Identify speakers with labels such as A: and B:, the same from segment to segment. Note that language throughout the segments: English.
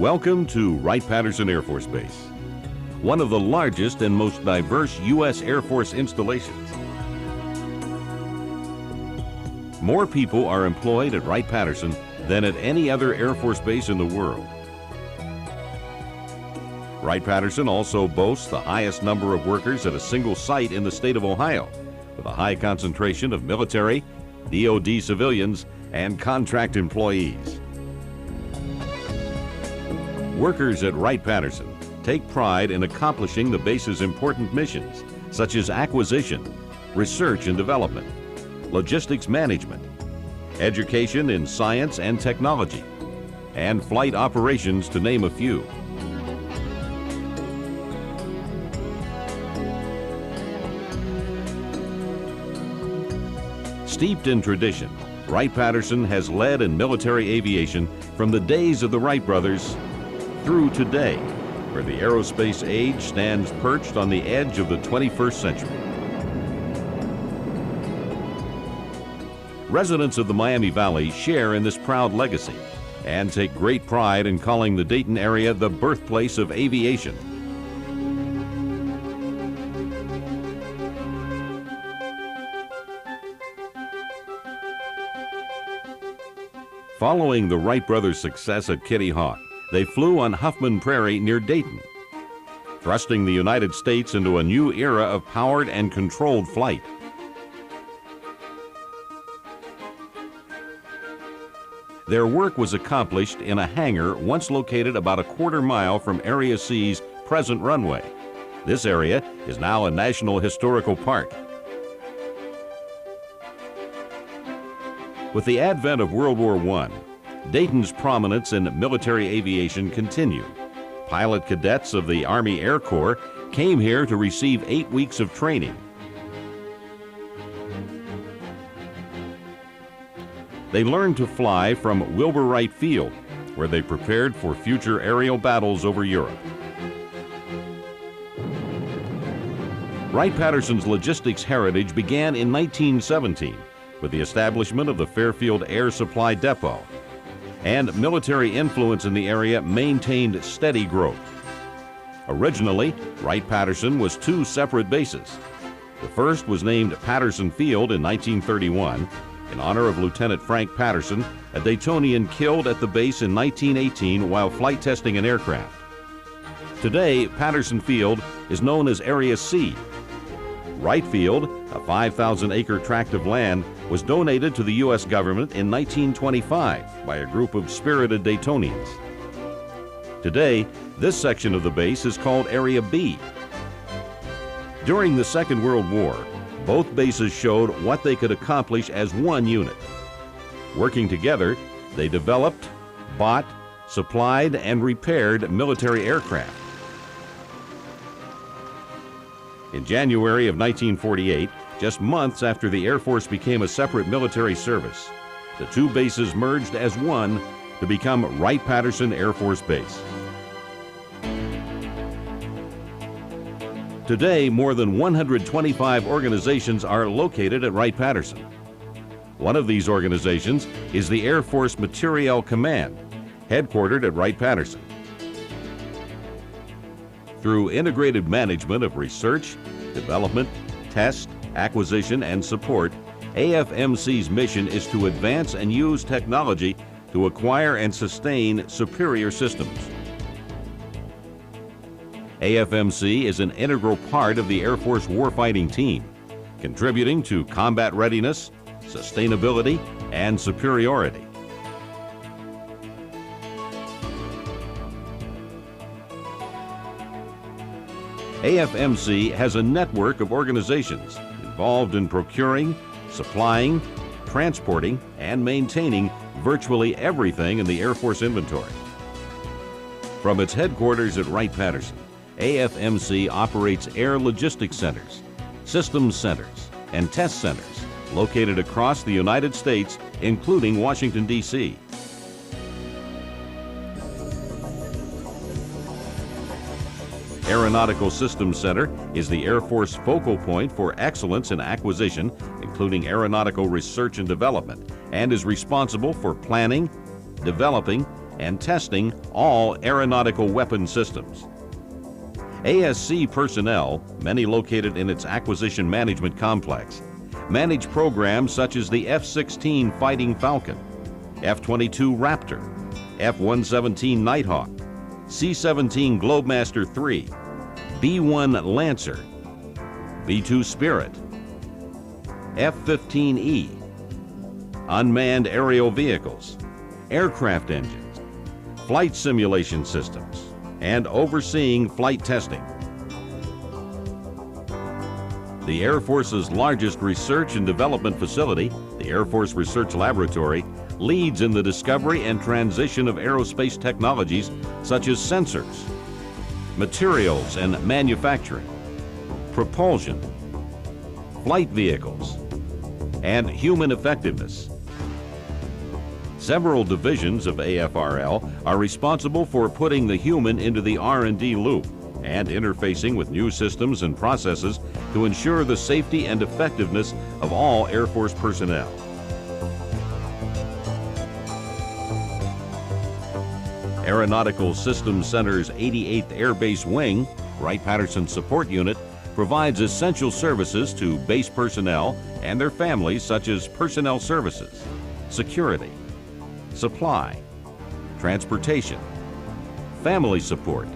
A: Welcome to Wright-Patterson Air Force Base, one of the largest and most diverse U.S. Air Force installations. More people are employed at Wright-Patterson than at any other Air Force base in the world. Wright-Patterson also boasts the highest number of workers at a single site in the state of Ohio, with a high concentration of military, DoD civilians, and contract employees. Workers at Wright-Patterson take pride in accomplishing the base's important missions, such as acquisition, research and development, logistics management, education in science and technology, and flight operations, to name a few. Steeped in tradition, Wright-Patterson has led in military aviation from the days of the Wright brothers through today, where the aerospace age stands perched on the edge of the 21st century. Residents of the Miami Valley share in this proud legacy and take great pride in calling the Dayton area the birthplace of aviation. Following the Wright brothers' success at Kitty Hawk, they flew on Huffman Prairie near Dayton, thrusting the United States into a new era of powered and controlled flight. Their work was accomplished in a hangar once located about a quarter mile from Area C's present runway. This area is now a National Historical Park. With the advent of World War I, Dayton's prominence in military aviation continued. Pilot cadets of the Army Air Corps came here to receive 8 weeks of training. They learned to fly from Wilbur Wright Field, where they prepared for future aerial battles over Europe. Wright-Patterson's logistics heritage began in 1917 with the establishment of the Fairfield Air Supply Depot, and military influence in the area maintained steady growth. Originally, Wright-Patterson was 2 separate bases. The first was named Patterson Field in 1931 in honor of Lieutenant Frank Patterson, a Daytonian killed at the base in 1918 while flight testing an aircraft. Today, Patterson Field is known as Area C. Wright Field, a 5,000-acre tract of land, was donated to the U.S. government in 1925 by a group of spirited Daytonians. Today, this section of the base is called Area B. During the Second World War, both bases showed what they could accomplish as one unit. Working together, they developed, bought, supplied, and repaired military aircraft. In January of 1948, just months after the Air Force became a separate military service, the 2 bases merged as one to become Wright-Patterson Air Force Base. Today, more than 125 organizations are located at Wright-Patterson. One of these organizations is the Air Force Materiel Command, headquartered at Wright-Patterson. Through integrated management of research, development, test, acquisition, and support, AFMC's mission is to advance and use technology to acquire and sustain superior systems. AFMC is an integral part of the Air Force warfighting team, contributing to combat readiness, sustainability, and superiority. AFMC has a network of organizations involved in procuring, supplying, transporting, and maintaining virtually everything in the Air Force inventory. From its headquarters at Wright-Patterson, AFMC operates air logistics centers, systems centers, and test centers located across the United States, including Washington, D.C. Aeronautical Systems Center is the Air Force focal point for excellence in acquisition, including aeronautical research and development, and is responsible for planning, developing, and testing all aeronautical weapon systems. ASC personnel, many located in its acquisition management complex, manage programs such as the F-16 Fighting Falcon, F-22 Raptor, F-117 Nighthawk, C-17 Globemaster III, B-1 Lancer, B-2 Spirit, F-15E, unmanned aerial vehicles, aircraft engines, flight simulation systems, and overseeing flight testing. The Air Force's largest research and development facility, the Air Force Research Laboratory, leads in the discovery and transition of aerospace technologies such as sensors, materials and manufacturing, propulsion, flight vehicles, and human effectiveness. Several divisions of AFRL are responsible for putting the human into the R&D loop and interfacing with new systems and processes to ensure the safety and effectiveness of all Air Force personnel. Aeronautical Systems Center's 88th Air Base Wing, Wright-Patterson Support Unit, provides essential services to base personnel and their families such as personnel services, security, supply, transportation, family support,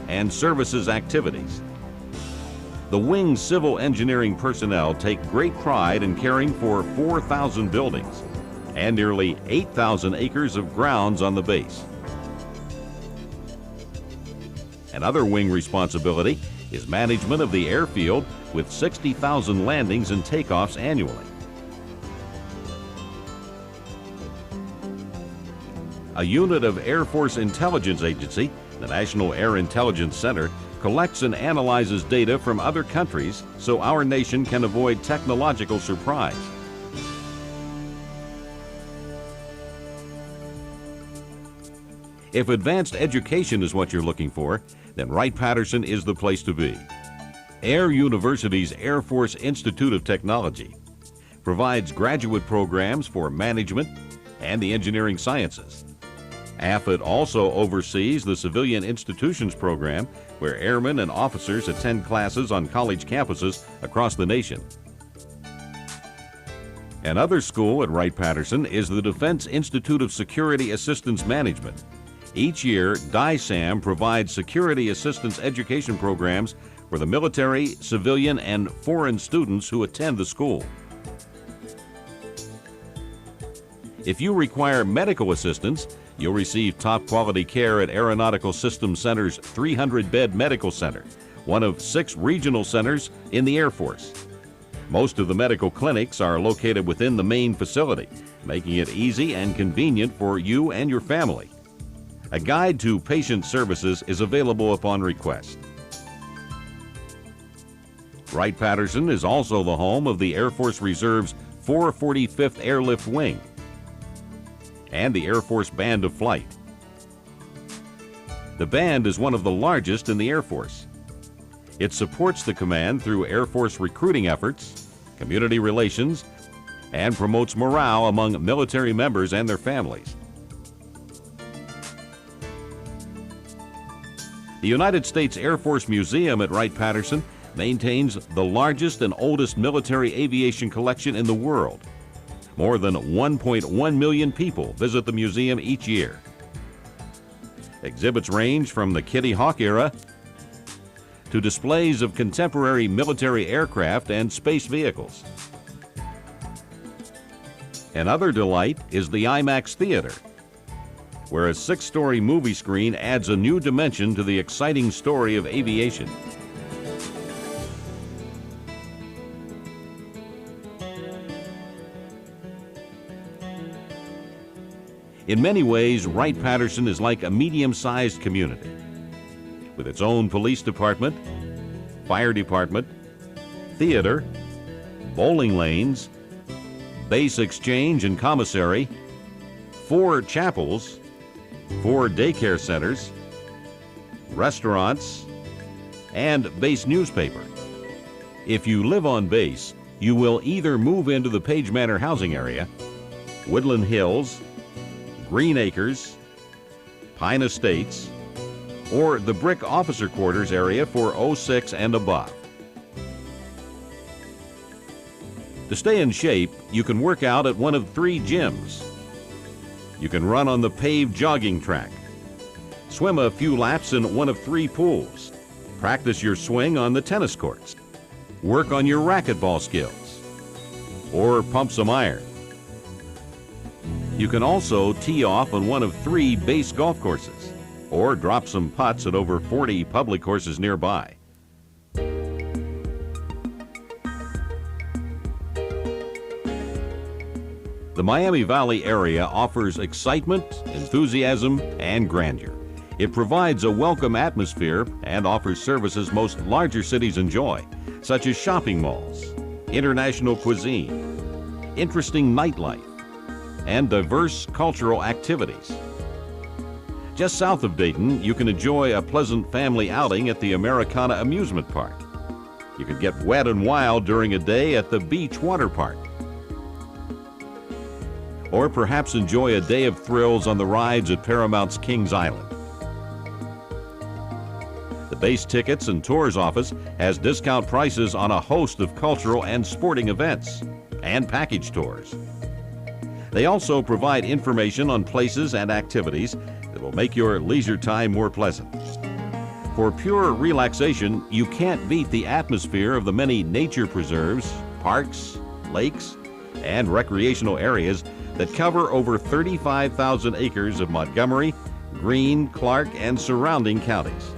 A: and services activities. The Wing's civil engineering personnel take great pride in caring for 4,000 buildings and nearly 8,000 acres of grounds on the base. Another Wing responsibility is management of the airfield with 60,000 landings and takeoffs annually. A unit of Air Force Intelligence Agency, the National Air Intelligence Center, collects and analyzes data from other countries so our nation can avoid technological surprise. If advanced education is what you're looking for, then Wright-Patterson is the place to be. Air University's Air Force Institute of Technology provides graduate programs for management and the engineering sciences. AFIT also oversees the Civilian Institutions Program, where airmen and officers attend classes on college campuses across the nation. Another school at Wright-Patterson is the Defense Institute of Security Assistance Management. Each year, DISAM provides security assistance education programs for the military, civilian, and foreign students who attend the school. If you require medical assistance, you'll receive top quality care at Aeronautical Systems Center's 300-bed medical center, one of 6 regional centers in the Air Force. Most of the medical clinics are located within the main facility, making it easy and convenient for you and your family. A guide to patient services is available upon request. Wright-Patterson is also the home of the Air Force Reserve's 445th Airlift Wing and the Air Force Band of Flight. The band is one of the largest in the Air Force. It supports the command through Air Force recruiting efforts, community relations, and promotes morale among military members and their families. The United States Air Force Museum at Wright-Patterson maintains the largest and oldest military aviation collection in the world. More than 1.1 million people visit the museum each year. Exhibits range from the Kitty Hawk era to displays of contemporary military aircraft and space vehicles. Another delight is the IMAX Theater, where a 6-story movie screen adds a new dimension to the exciting story of aviation. In many ways, Wright-Patterson is like a medium-sized community, with its own police department, fire department, theater, bowling lanes, base exchange and commissary, 4 chapels, 4 daycare centers, restaurants, and base newspaper. If you live on base, you will either move into the Page Manor housing area, Woodland Hills, Green Acres, Pine Estates, or the brick officer quarters area for 06 and above. To stay in shape, you can work out at one of 3 gyms. You can run on the paved jogging track, swim a few laps in one of 3 pools, practice your swing on the tennis courts, work on your racquetball skills, or pump some iron. You can also tee off on one of 3 base golf courses, or drop some putts at over 40 public courses nearby. The Miami Valley area offers excitement, enthusiasm, and grandeur. It provides a welcome atmosphere and offers services most larger cities enjoy, such as shopping malls, international cuisine, interesting nightlife, and diverse cultural activities. Just south of Dayton, you can enjoy a pleasant family outing at the Americana Amusement Park. You can get wet and wild during a day at the Beach Water Park. Or perhaps enjoy a day of thrills on the rides at Paramount's Kings Island. The Base Tickets and Tours office has discount prices on a host of cultural and sporting events and package tours. They also provide information on places and activities that will make your leisure time more pleasant. For pure relaxation, you can't beat the atmosphere of the many nature preserves, parks, lakes, and recreational areas that cover over 35,000 acres of Montgomery, Greene, Clark, and surrounding counties.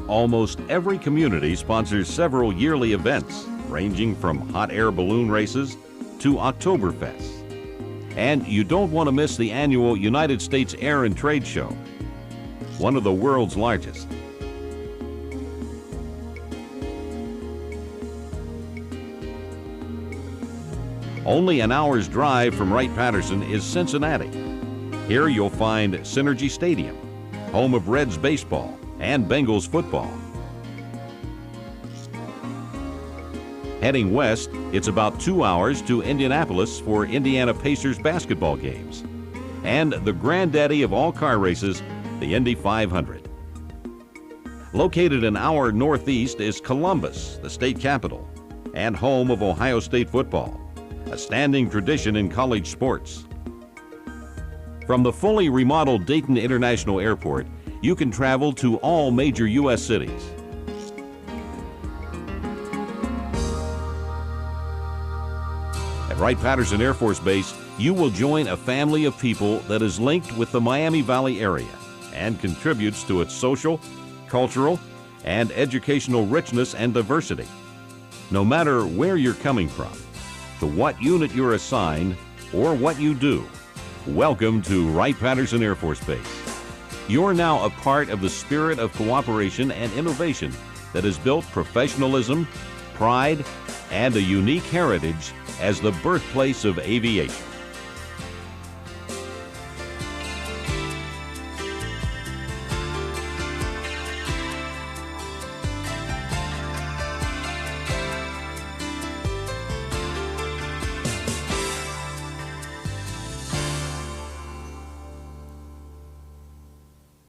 A: Almost every community sponsors several yearly events, ranging from hot air balloon races to Oktoberfest. And you don't want to miss the annual United States Air and Trade Show, one of the world's largest. Only an hour's drive from Wright-Patterson is Cincinnati. Here you'll find Synergy Stadium, home of Reds baseball and Bengals football. Heading west, it's about 2 hours to Indianapolis for Indiana Pacers basketball games, and the granddaddy of all car races, the Indy 500. Located an hour northeast is Columbus, the state capital, and home of Ohio State football, a standing tradition in college sports. From the fully remodeled Dayton International Airport, you can travel to all major U.S. cities. At Wright-Patterson Air Force Base, you will join a family of people that is linked with the Miami Valley area and contributes to its social, cultural, and educational richness and diversity. No matter where you're coming from, to what unit you're assigned, or what you do, welcome to Wright-Patterson Air Force Base. You're now a part of the spirit of cooperation and innovation that has built professionalism, pride, and a unique heritage as the birthplace of aviation.